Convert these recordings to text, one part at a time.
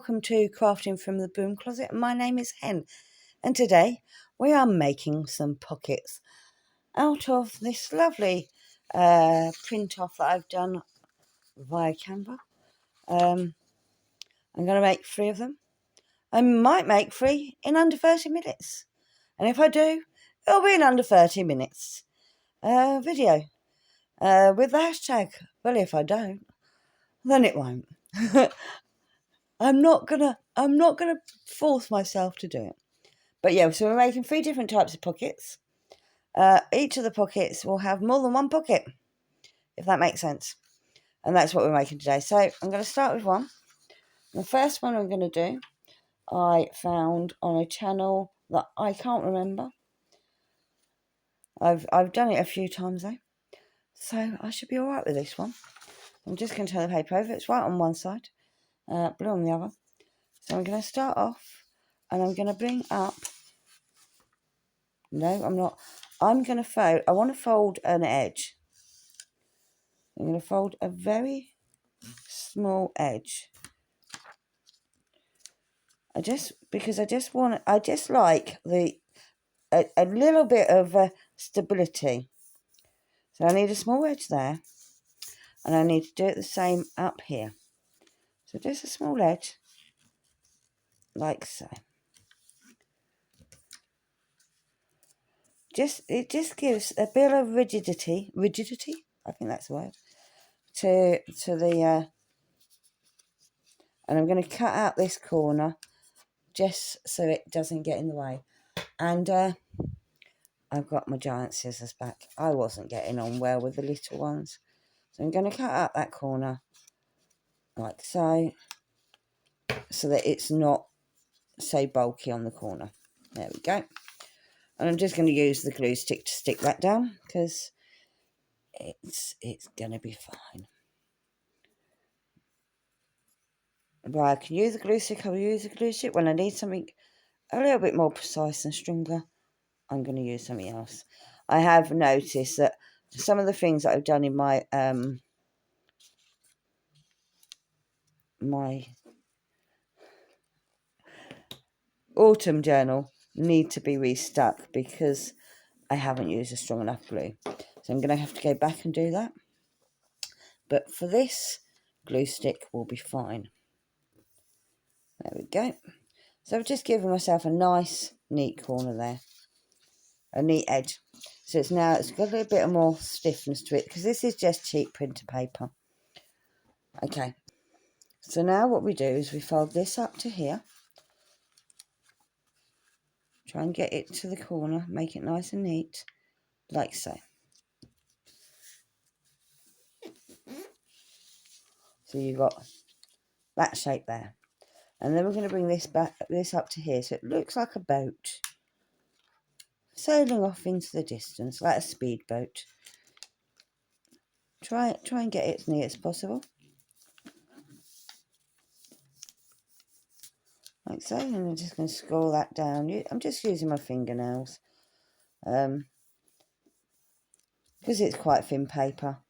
welcome to Crafting from the Broom Closet. My name is Hen, and today we are making some pockets out of this lovely print off that I've done via Canva. I'm going to make 3 of them. I might make 3 in under 30 minutes, and if I do, it'll be an under 30 minutes video with the hashtag. Well, if I don't, then it won't. I'm not gonna force myself to do it. But yeah, so we're making 3 different types of pockets. Each of the pockets will have more than one pocket, if that makes sense. And that's what we're making today. So I'm going to start with one. The first one I'm going to do, I found on a channel that I can't remember. I've done it a few times though, so I should be all right with this one. I'm just going to turn the paper over. It's white on one side, blue on the other. So I'm going to start off, and I'm going to bring up. No, I'm not. I'm going to fold. I want to fold an edge. I'm going to fold a very small edge. I just like a little bit of stability. So I need a small edge there, and I need to do it the same up here. So just a small edge, like so. It just gives a bit of rigidity. I think that's the word. To the and I'm going to cut out this corner just so it doesn't get in the way. And I've got my giant scissors back. I wasn't getting on well with the little ones, so I'm going to cut out that corner like so that it's not so bulky on the corner. There we go. And I'm just going to use the glue stick to stick that down, because it's going to be fine. But I can use a glue stick. I'll use a glue stick when I need something a little bit more precise and stronger. I'm going to use something else. I have noticed that some of the things that I've done in my my autumn journal need to be restuck because I haven't used a strong enough glue. So I'm going to have to go back and do that. But for this, glue stick will be fine. There we go. So I've just given myself a nice, neat corner there. A neat edge. So it's got a little bit more stiffness to it, because this is just cheap printer paper. Okay. So now what we do is we fold this up to here. Try and get it to the corner. Make it nice and neat. Like so. So you've got that shape there. And then we're going to bring this up to here, so it looks like a boat sailing off into the distance, like a speedboat. Try and get it as neat as possible, like so. And I'm just going to scroll that down. I'm just using my fingernails, because it's quite thin paper.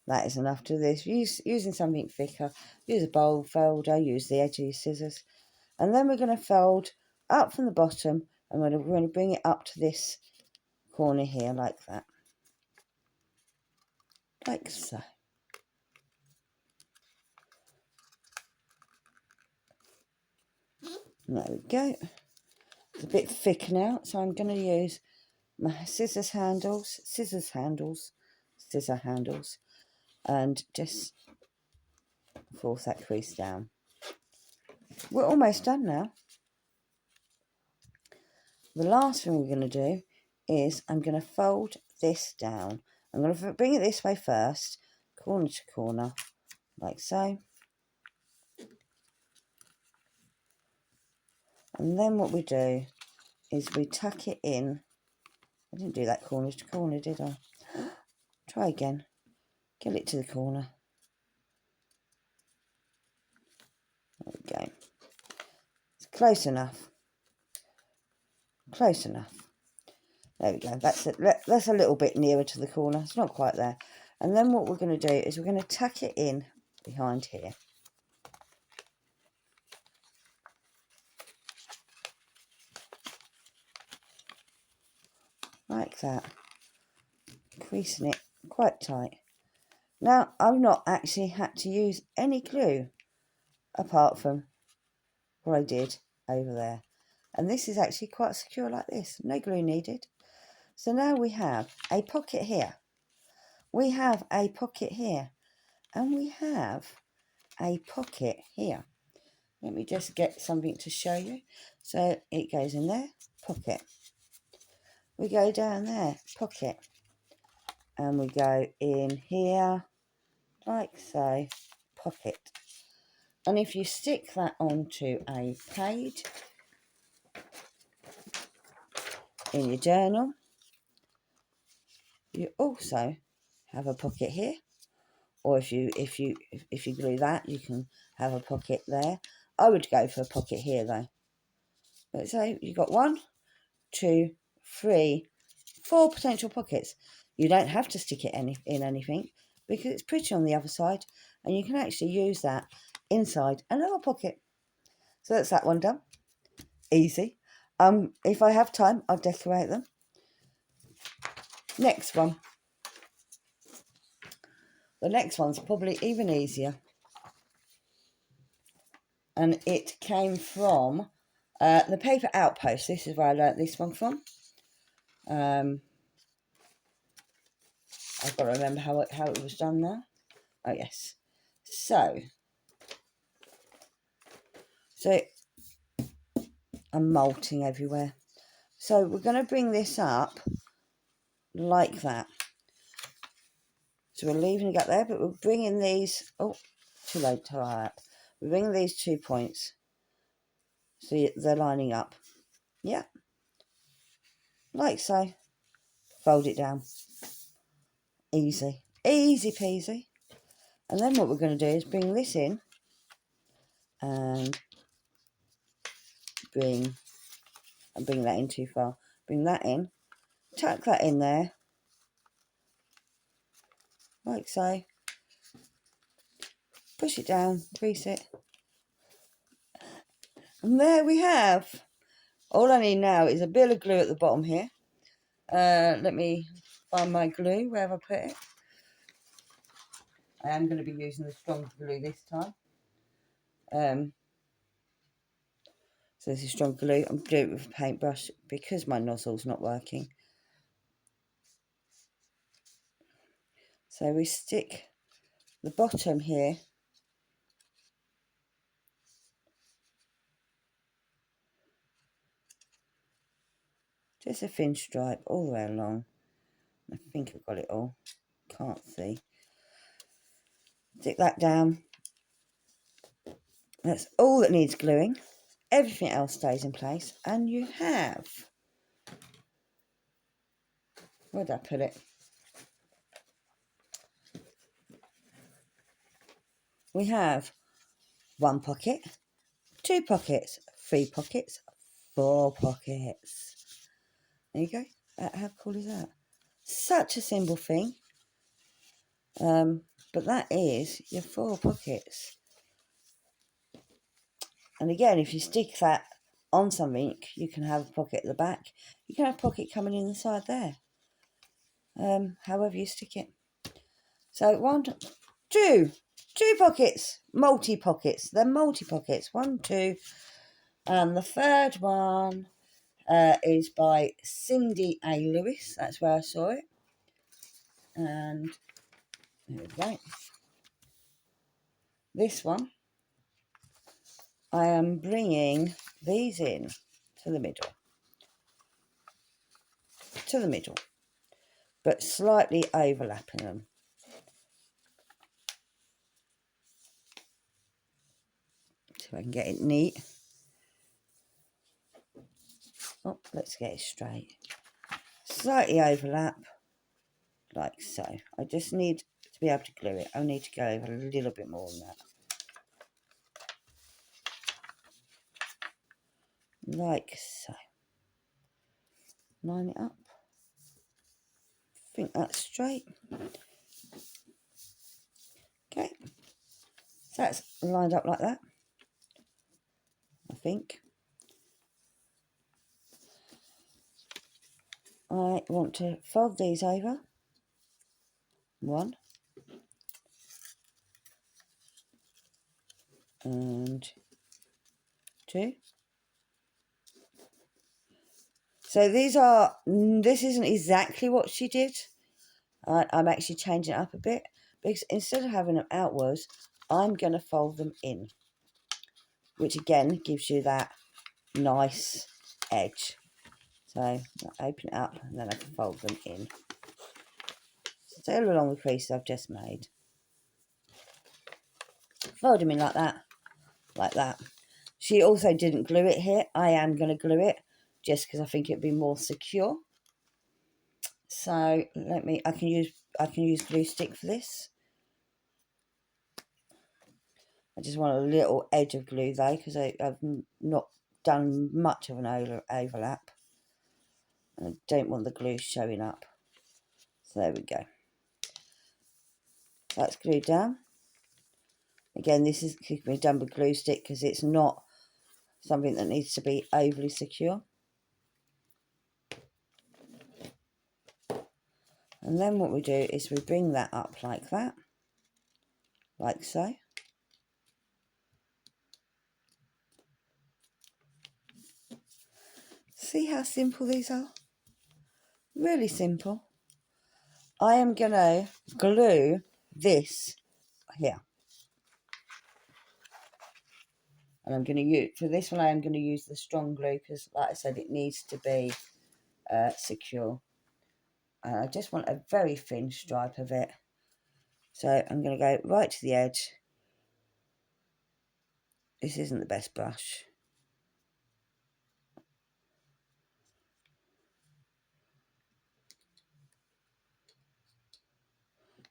That is enough to this. Using something thicker, use a bowl folder, use the edge of your scissors, and then we're going to fold up from the bottom, and we're going to bring it up to this corner here, like that, like so. There we go. It's a bit thick now, so I'm going to use my scissor handles, and just force that crease down. We're almost done now. The last thing we're going to do is I'm going to fold this down. I'm going to bring it this way first, corner to corner, like so. And then what we do is we tuck it in. I didn't do that corner to corner, did I? Try again. Get it to the corner. There we go. It's close enough. Close enough. There we go. That's it. That's a little bit nearer to the corner. It's not quite there. And then what we're going to do is we're going to tuck it in behind here. like that, creasing it quite tight. Now, I've not actually had to use any glue apart from what I did over there. And this is actually quite secure like this, no glue needed. So now we have a pocket here, we have a pocket here, and we have a pocket here. Let me just get something to show you. So it goes in there, pocket. We go down there, pocket. And we go in here, like so, pocket. And if you stick that onto a page in your journal, you also have a pocket here. Or if you glue that, you can have a pocket there. I would go for a pocket here though. But so you've got 1, 2, 3, 4 potential pockets. You don't have to stick it in anything because it's pretty on the other side, and you can actually use that inside another pocket. So that's that one done. Easy. If I have time, I'll decorate them. Next one. The next one's probably even easier. And it came from the Paper Outpost. This is where I learnt this one from. I've got to remember how it was done now. Oh, yes. So I'm molting everywhere. So we're going to bring this up like that. So we're leaving it up there, but we're bringing these... Oh, too late to line up. We're bringing these 2 points. So they're lining up. Yeah. Like so. Fold it down. Easy. Easy peasy. And then what we're going to do is bring this in. And bring that in too far. Bring that in. Tuck that in there. Like so. Push it down. Crease it. And there we have. All I need now is a bit of glue at the bottom here. Let me find my glue, where have I put it? I am going to be using the strong glue this time. So this is strong glue. I'm doing it with a paintbrush because my nozzle's not working. So we stick the bottom here. Just a thin stripe all the way along. I think I've got it all. Can't see. Stick that down. That's all that needs gluing. Everything else stays in place. And you have... Where did I put it? We have 1 pocket, 2 pockets, 3 pockets, 4 pockets. There you go. How cool is that? Such a simple thing. But that is your 4 pockets. And again, if you stick that on something, you can have a pocket at the back. You can have a pocket coming in the side there. However you stick it. So 1, 2 pockets, multi-pockets. They're multi-pockets. 1, 2. And the third one is by Cindy A. Lewis. That's where I saw it. And there we go. This one, I am bringing these in to the middle. To the middle. But slightly overlapping them. So I can get it neat. Oh, let's get it straight. Slightly overlap, like so. I just need to be able to glue it. I need to go over a little bit more than that. Like so. Line it up. I think that's straight. Okay. So that's lined up like that. I think. I want to fold these over. 1 and 2. So this isn't exactly what she did. I'm actually changing it up a bit, because instead of having them outwards, I'm going to fold them in, which again gives you that nice edge. So I open it up and then I can fold them in. Still along the creases I've just made. Fold them in like that, like that. She also didn't glue it here. I am going to glue it just because I think it'd be more secure. So I can use glue stick for this. I just want a little edge of glue though, because I've not done much of an overlap. And I don't want the glue showing up. So there we go. That's glued down. Again, this is can be done with glue stick because it's not something that needs to be overly secure. And then what we do is we bring that up like that, like so. See how simple these are? Really simple. I am going to glue this here. And I'm going to use, for this one I am going to use the strong glue because, like I said, it needs to be secure. And I just want a very thin stripe of it. So I'm going to go right to the edge. This isn't the best brush.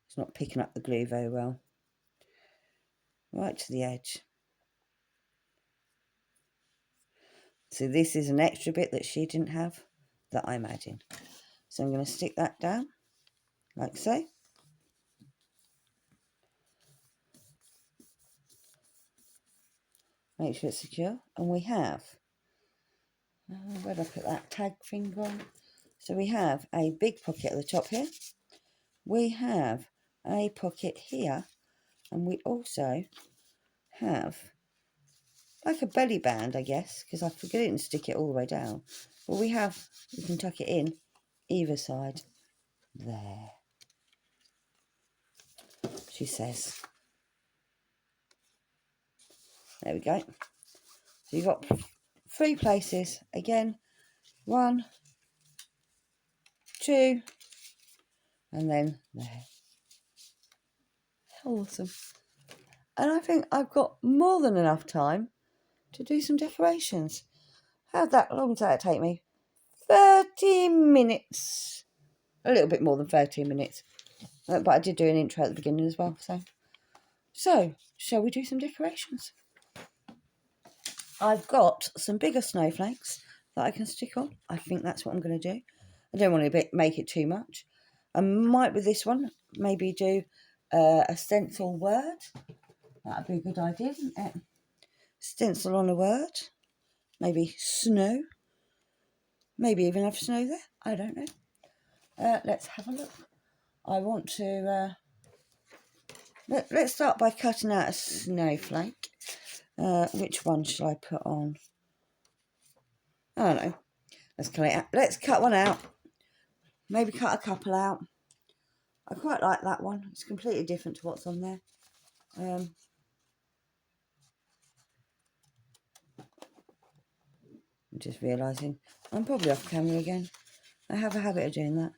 It's not picking up the glue very well. Right to the edge. So this is an extra bit that she didn't have that I'm adding. So I'm going to stick that down like so. Make sure it's secure. And we have, where did I put that tag finger on? So we have a big pocket at the top here. We have a pocket here. And we also have like a belly band, I guess, because I didn't stick it all the way down. But we can tuck it in either side. There, she says. There we go. So you've got 3 places. Again, 1, 2, and then there. Awesome. And I think I've got more than enough time to do some decorations. How long did that take me? 30 minutes. A little bit more than 30 minutes. But I did do an intro at the beginning as well. So shall we do some decorations? I've got some bigger snowflakes that I can stick on. I think that's what I'm going to do. I don't want to make it too much. I might with this one maybe do a stencil word. That'd be a good idea, wouldn't it? Stencil on a word. Maybe snow. Maybe even have snow there. I don't know. Let's have a look. I want to... let's start by cutting out a snowflake. Which one shall I put on? I don't know. Let's cut one out. Maybe cut a couple out. I quite like that one. It's completely different to what's on there. I'm just realising I'm probably off camera again. I have a habit of doing that.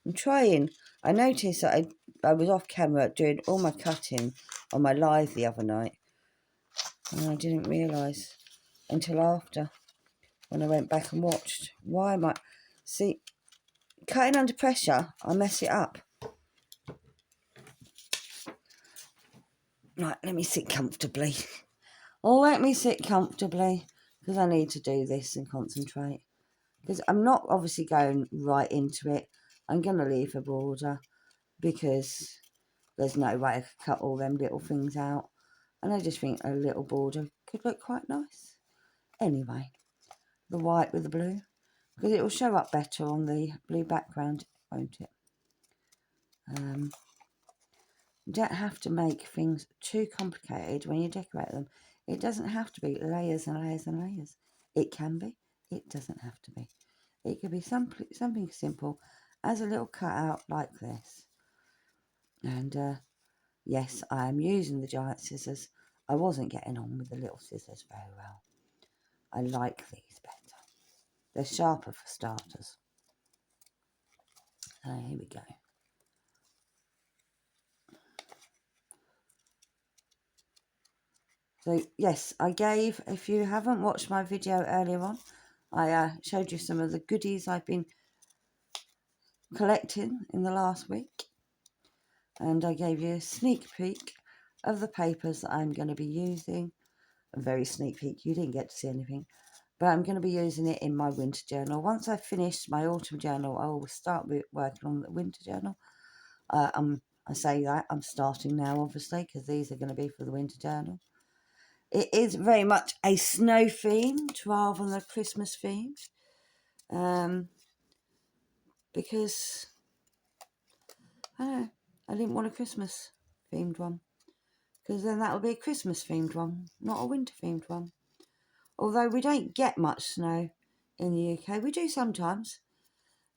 I'm trying. I noticed that I was off camera doing all my cutting on my live the other night. And I didn't realise until after, when I went back and watched. Why am I... See, cutting under pressure, I mess it up. Right, let me sit comfortably. Let me sit comfortably, because I need to do this and concentrate. Because I'm not obviously going right into it. I'm going to leave a border, because there's no way I could cut all them little things out. And I just think a little border could look quite nice. Anyway, the white with the blue. because it will show up better on the blue background, won't it? You don't have to make things too complicated when you decorate them. It doesn't have to be layers and layers and layers. It can be. It doesn't have to be. It could be something simple as a little cutout like this. And yes, I am using the giant scissors. I wasn't getting on with the little scissors very well. I like these better. They're sharper for starters. So here we go. So yes, I gave, if you haven't watched my video earlier on, I showed you some of the goodies I've been collecting in the last week. And I gave you a sneak peek of the papers that I'm going to be using. A very sneak peek, you didn't get to see anything. But I'm going to be using it in my winter journal. Once I've finished my autumn journal, I will start working on the winter journal. I say that, I'm starting now, obviously, because these are going to be for the winter journal. It is very much a snow themed rather than a Christmas themed. Because, I don't know, I didn't want a Christmas themed one. Because then that would be a Christmas themed one, not a winter themed one. Although we don't get much snow in the UK. We do sometimes.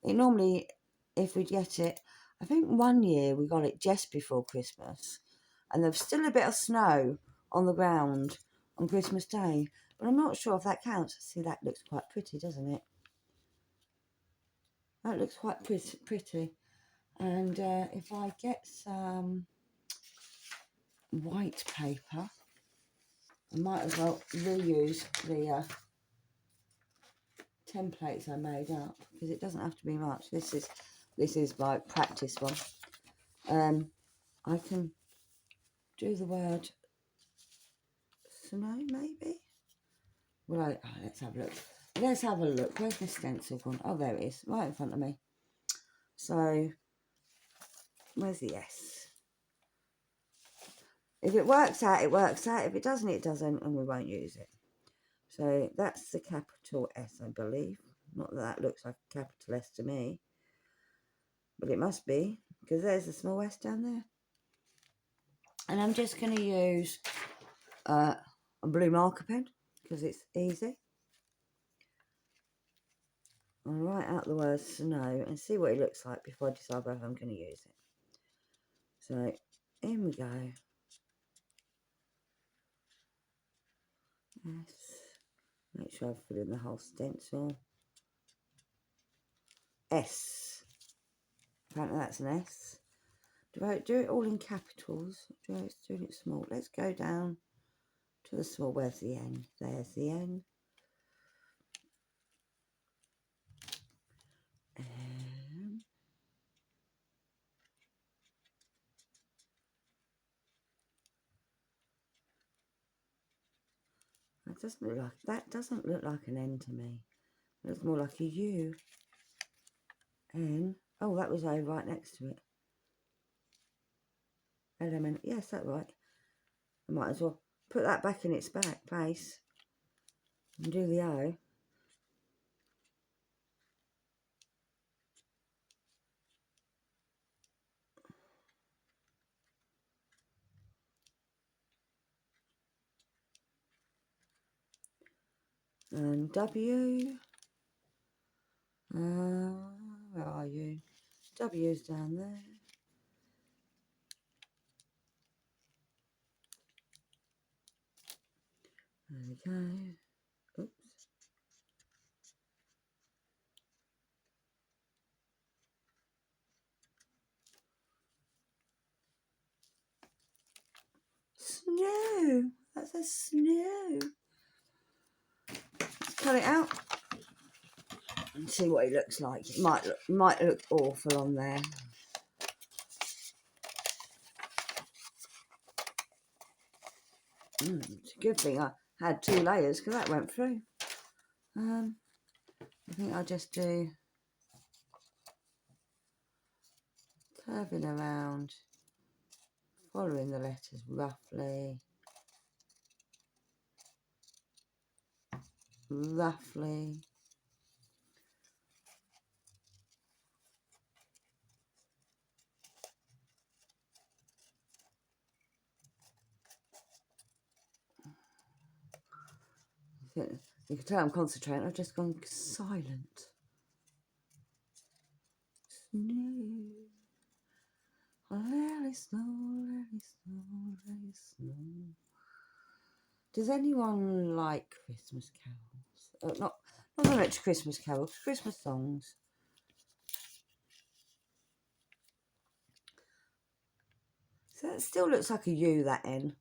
It normally, if we get it, I think one year we got it just before Christmas. And there was still a bit of snow on the ground on Christmas Day. But I'm not sure if that counts. See, that looks quite pretty, doesn't it? That looks quite pretty. And if I get some white paper, I might as well reuse the templates I made up, because it doesn't have to be much. This is my practice one. I can do the word snow, maybe. Well, let's have a look. Let's have a look. Where's my stencil gone? Oh, there it is, right in front of me. So, where's the S? If it works out, it works out. If it doesn't, it doesn't, and we won't use it. So that's the capital S, I believe. Not that that looks like a capital S to me, but it must be, because there's a small S down there. And I'm just going to use a blue marker pen, because it's easy. I'll write out the word snow and see what it looks like before I decide whether I'm going to use it. So, in we go. S. Make sure I fill in the whole stencil. S. Apparently that's an S. Do I do it all in capitals? Do I do it small? Let's go down to the small. Where's the N? There's the N. That doesn't look like an N to me. It looks more like a U. N. Oh, that was O right next to it. Element. Yes, that's right. I might as well put that back in its place and do the O. And W. Where are you? W's down there. There we go. Oops. Snow. That's a snow. Let's cut it out and see what it looks like. It might look awful on there. It's a good thing I had 2 layers, because that went through. I think I'll just do curving around, following the letters roughly. You can tell I'm concentrating. I've just gone silent. Snow. Let it snow, let it snow, let it snow. Does anyone like Christmas carols? Not so much Christmas carols, Christmas songs. So it still looks like a U, that N.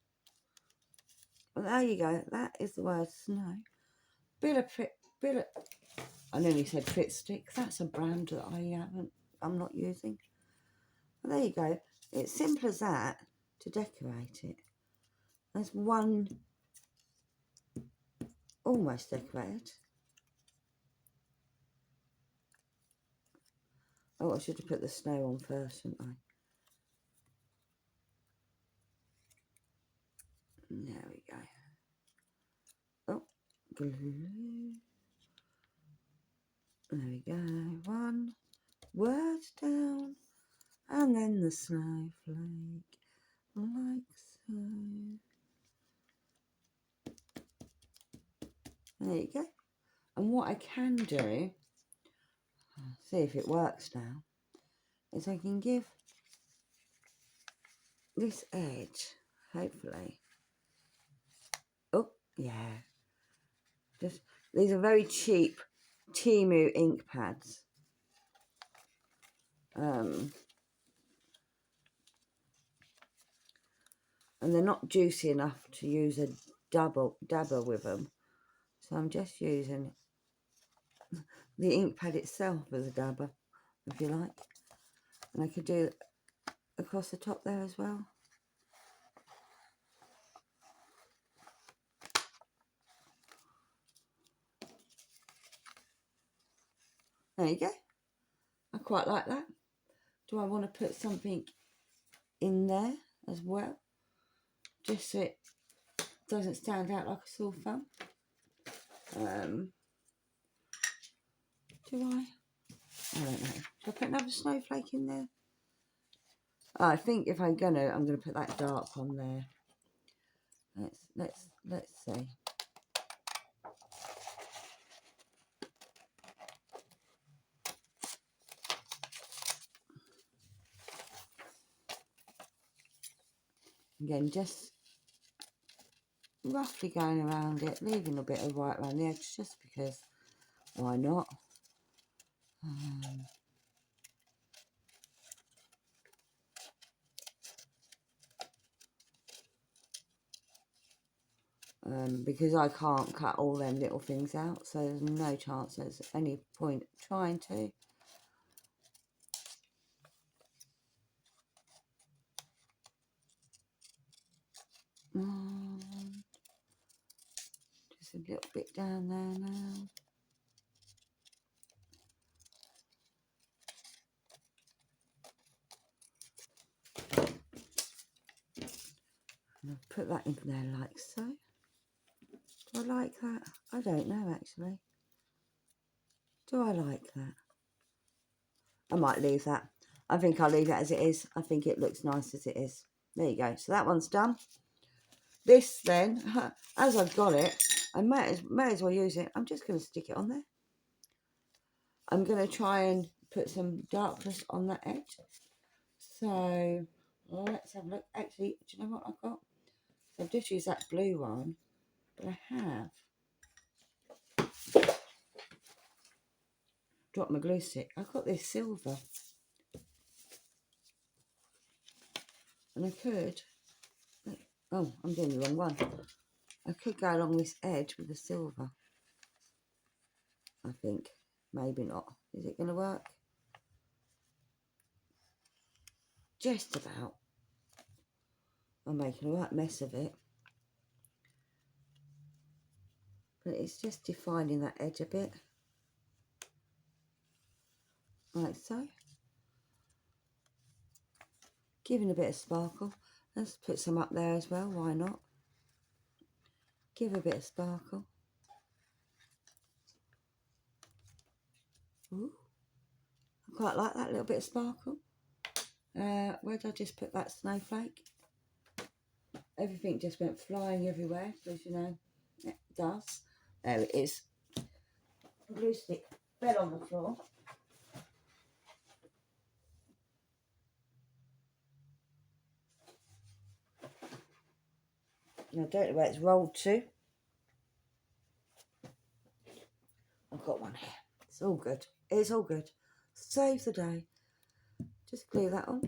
Well, there you go. That is the word snow. I nearly said Fit Stick. That's a brand that I'm not using. Well, there you go. It's simple as that to decorate it. There's one almost decorated. Oh, I should have put the snow on first, shouldn't I? There we go. Oh, glue. There we go. One word down, and then the snowflake, like so. There you go. And what I can do, see if it works now, is I can give this edge, hopefully. Oh, yeah. Just these are very cheap Temu ink pads. And they're not juicy enough to use a dabber with them. So I'm just using the ink pad itself as a dabber, if you like. And I could do it across the top there as well. There you go. I quite like that. Do I want to put something in there as well? Just so it doesn't stand out like a sore thumb. Do I? I don't know. Should I put another snowflake in there? Oh, I think if I'm gonna put that dark on there. Let's see. Again, just roughly going around it, leaving a bit of white around the edge, just because why not? Because I can't cut all them little things out, so there's no chance there's any point trying to. Just a little bit down there now. And I'll put that in there like so. Do I like that? I don't know actually. Do I like that? I might leave that. I think I'll leave it as it is. I think it looks nice as it is. There you go. So that one's done. This then, as I've got it, I may as well use it. I'm just going to stick it on there. I'm going to try and put some darkness on that edge. So let's have a look. Actually, do you know what I've got? So I've just used that blue one, but I have dropped my glue stick. I've got this silver, and I could. Oh, I'm doing the wrong one. I could go along this edge with the silver. I think. Maybe not. Is it going to work? Just about. I'm making a right mess of it. But it's just defining that edge a bit. Like so. Giving a bit of sparkle. Let's put some up there as well. Why not? Give a bit of sparkle. Ooh. I quite like that little bit of sparkle. Where did I just put that snowflake? Everything just went flying everywhere, as you know it does. There it is. Glue stick fell on the floor. I don't know where it's rolled to. I've got one here. It's all good. It's all good. Save the day. Just glue that on.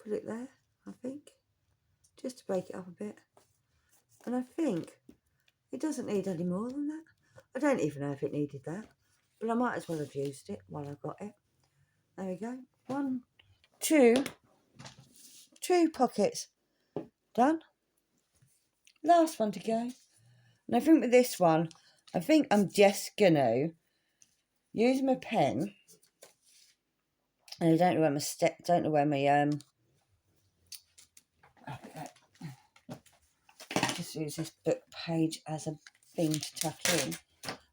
Put it there, I think. Just to break it up a bit. And I think it doesn't need any more than that. I don't even know if it needed that. But I might as well have used it while I got it. There we go. 1, 2 pockets. Done. Last one to go. And I think with this one, I think I'm just going to use my pen. And I don't know where my just use this book page as a thing to tuck in.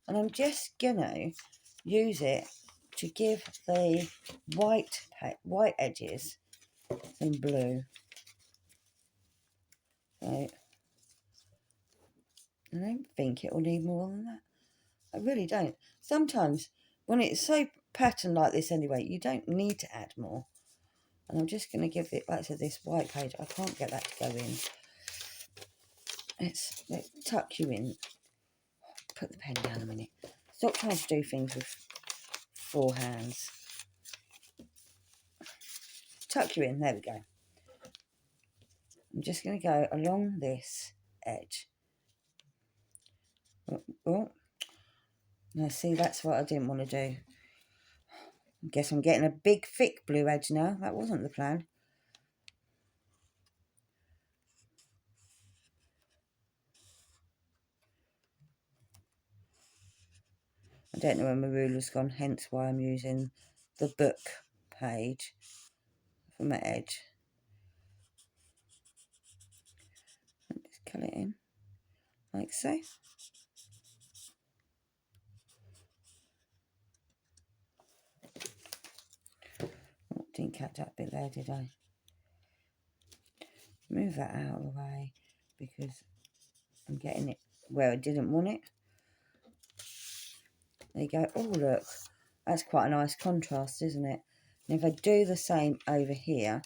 And I'm just going to use it to give the white edges some blue. So, I don't think it will need more than that. I really don't. Sometimes when it's so patterned like this anyway, you don't need to add more. And I'm just going to give it back to this white page. I can't get that to go in. Let's tuck you in. Put the pen down a minute. Stop trying to do things with 4 hands. Tuck you in. There we go. I'm just going to go along this edge. Oh. Now see, that's what I didn't want to do. I guess I'm getting a big thick blue edge now. That wasn't the plan. I don't know where my ruler's gone, hence why I'm using the book page for my edge. Just cut it in, like so. Oh, didn't catch that bit there, did I? Move that out of the way because I'm getting it where I didn't want it. There you go. Oh, look. That's quite a nice contrast, isn't it? And if I do the same over here,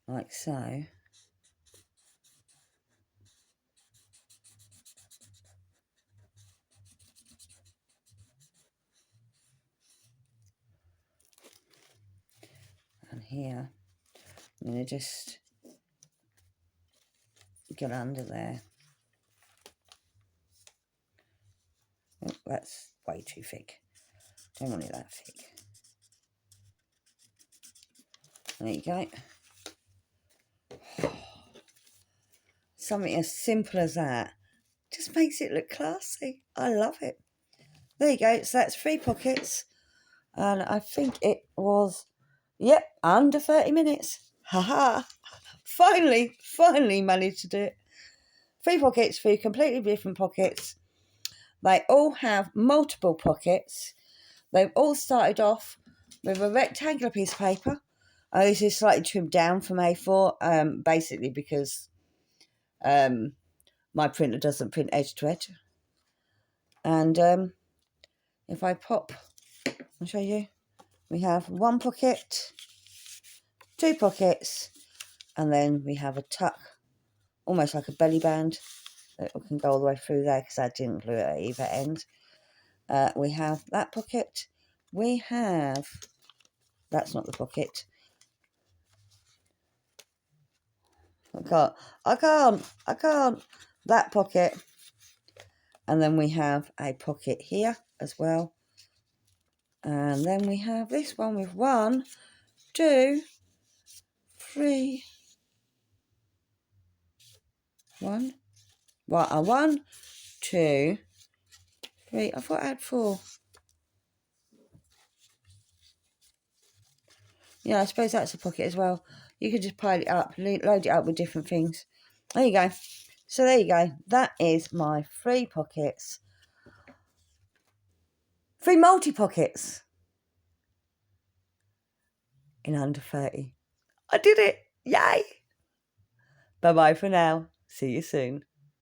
like so. And here, I'm going to just get under there. Oh, that's way too thick. Don't want it that thick. There you go. Something as simple as that just makes it look classy. I love it. There you go. So that's 3 pockets. And I think it was, yep, under 30 minutes. Haha. Finally managed to do it. 3 pockets, 3 completely different pockets. They all have multiple pockets. They've all started off with a rectangular piece of paper. This is slightly trimmed down from A4, basically because my printer doesn't print edge to edge. And if I pop, I'll show you. We have 1 pocket, 2 pockets, and then we have a tuck, almost like a belly band. That can go all the way through there because I didn't glue it at either end. We have that pocket. We have, that's not the pocket. I can't. That pocket. And then we have a pocket here as well. And then we have this one with 1, 2, 3. 1, 2, 3. I thought I had 4. Yeah, I suppose that's a pocket as well. You could just pile it up, load it up with different things. There you go. So there you go. That is my 3 pockets. 3 multi-pockets. in under 30. I did it! Yay! Bye-bye for now. See you soon.